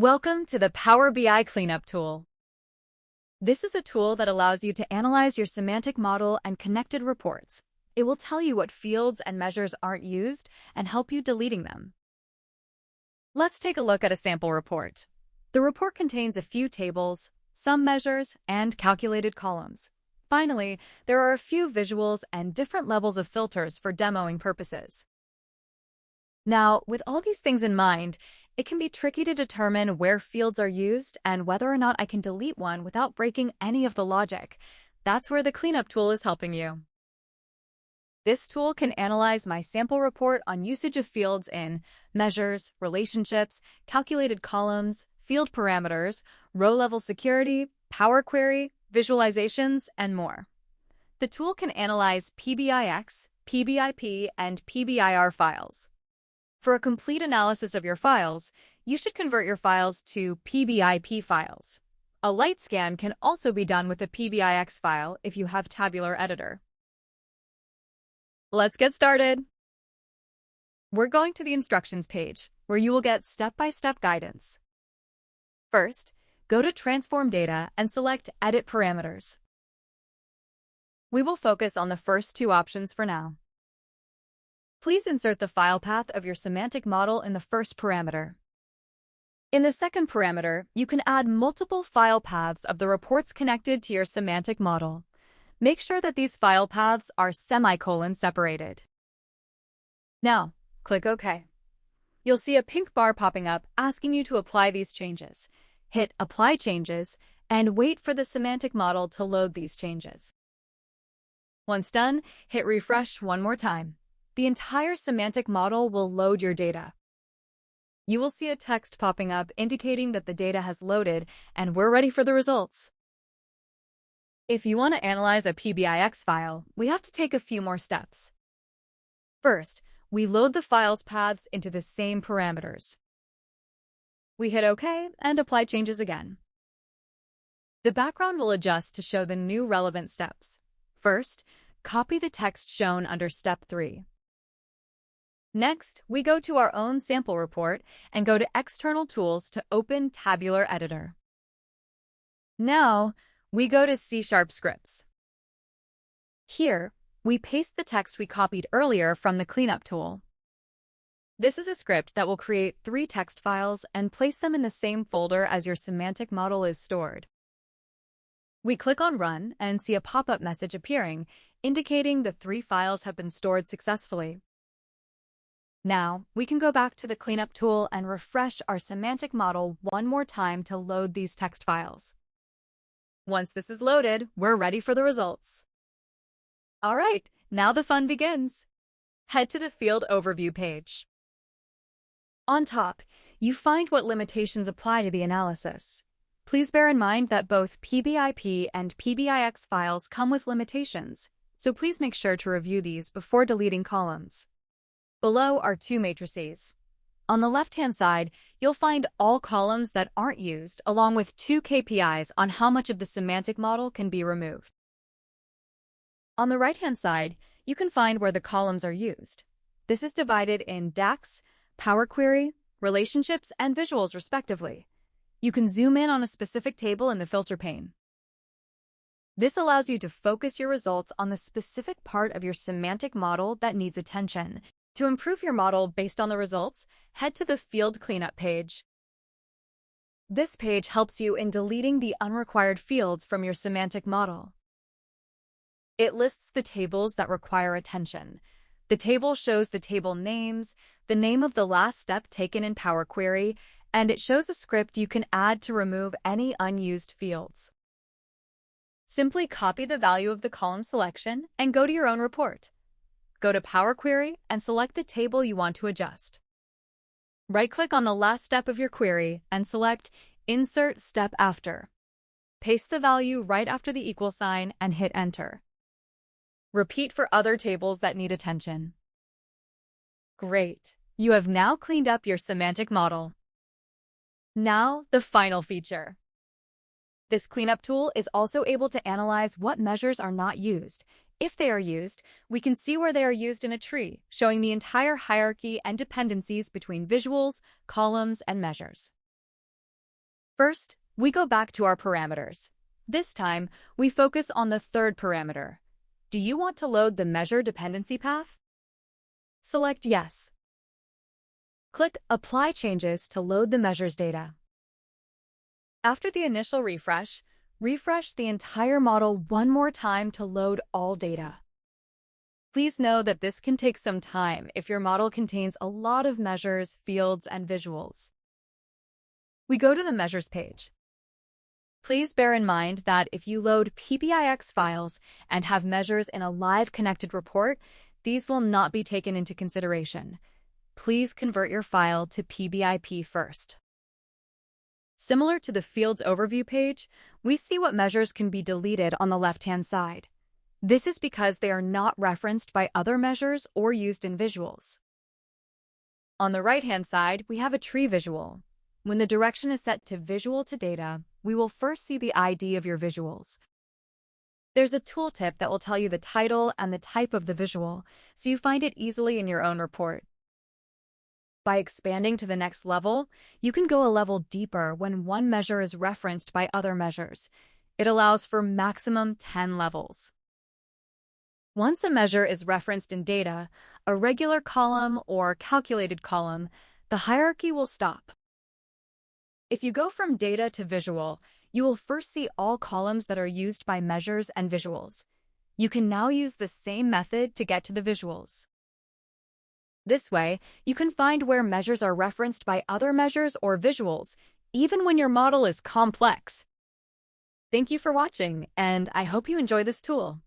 Welcome to the Power BI Cleanup tool. This is a tool that allows you to analyze your semantic model and connected reports. It will tell you what fields and measures aren't used and help you deleting them. Let's take a look at a sample report. The report contains a few tables, some measures, and calculated columns. Finally, there are a few visuals and different levels of filters for demoing purposes. Now, with all these things in mind, it can be tricky to determine where fields are used and whether or not I can delete one without breaking any of the logic. That's where the cleanup tool is helping you. This tool can analyze my sample report on usage of fields in measures, relationships, calculated columns, field parameters, row-level security, Power Query, visualizations, and more. The tool can analyze PBIX, PBIP, and PBIR files. For a complete analysis of your files, you should convert your files to PBIP files. A light scan can also be done with a PBIX file if you have tabular editor. Let's get started. We're going to the instructions page, where you will get step-by-step guidance. First, go to Transform Data and select Edit Parameters. We will focus on the first two options for now. Please insert the file path of your semantic model in the first parameter. In the second parameter, you can add multiple file paths of the reports connected to your semantic model. Make sure that these file paths are semicolon separated. Now, click OK. You'll see a pink bar popping up asking you to apply these changes. Hit Apply Changes and wait for the semantic model to load these changes. Once done, hit refresh one more time. The entire semantic model will load your data. You will see a text popping up indicating that the data has loaded and we're ready for the results. If you want to analyze a PBIX file, we have to take a few more steps. First, we load the file's paths into the same parameters. We hit OK and apply changes again. The background will adjust to show the new relevant steps. First, copy the text shown under Step 3. Next, we go to our own sample report and go to External Tools to open Tabular Editor. Now, we go to C# Scripts. Here, we paste the text we copied earlier from the Cleanup tool. This is a script that will create 3 text files and place them in the same folder as your semantic model is stored. We click on Run and see a pop-up message appearing, indicating the 3 files have been stored successfully. Now, we can go back to the Cleanup tool and refresh our semantic model one more time to load these text files. Once this is loaded, we're ready for the results. All right, now the fun begins. Head to the Field Overview page. On top, you find what limitations apply to the analysis. Please bear in mind that both PBIP and PBIX files come with limitations, so please make sure to review these before deleting columns. Below are 2 matrices. On the left-hand side, you'll find all columns that aren't used, along with 2 KPIs on how much of the semantic model can be removed. On the right-hand side, you can find where the columns are used. This is divided in DAX, Power Query, Relationships, and Visuals, respectively. You can zoom in on a specific table in the filter pane. This allows you to focus your results on the specific part of your semantic model that needs attention. To improve your model based on the results, head to the Field Cleanup page. This page helps you in deleting the unrequired fields from your semantic model. It lists the tables that require attention. The table shows the table names, the name of the last step taken in Power Query, and it shows a script you can add to remove any unused fields. Simply copy the value of the column selection and go to your own report. Go to Power Query and select the table you want to adjust. Right-click on the last step of your query and select Insert Step After. Paste the value right after the equal sign and hit Enter. Repeat for other tables that need attention. Great! You have now cleaned up your semantic model. Now, the final feature. This cleanup tool is also able to analyze what measures are not used. If they are used, we can see where they are used in a tree, showing the entire hierarchy and dependencies between visuals, columns, and measures. First, we go back to our parameters. This time, we focus on the third parameter. Do you want to load the measure dependency path? Select Yes. Click Apply Changes to load the measures data. After the initial refresh the entire model one more time to load all data. Please know that this can take some time if your model contains a lot of measures, fields, and visuals. We go to the measures page. Please bear in mind that if you load PBIX files and have measures in a live connected report, these will not be taken into consideration. Please convert your file to PBIP first. Similar to the Fields Overview page, we see what measures can be deleted on the left-hand side. This is because they are not referenced by other measures or used in visuals. On the right-hand side, we have a tree visual. When the direction is set to Visual to Data, we will first see the ID of your visuals. There's a tooltip that will tell you the title and the type of the visual, so you find it easily in your own report. By expanding to the next level, you can go a level deeper when one measure is referenced by other measures. It allows for maximum 10 levels. Once a measure is referenced in data, a regular column or calculated column, the hierarchy will stop. If you go from data to visual, you will first see all columns that are used by measures and visuals. You can now use the same method to get to the visuals. This way, you can find where measures are referenced by other measures or visuals, even when your model is complex. Thank you for watching, and I hope you enjoy this tool.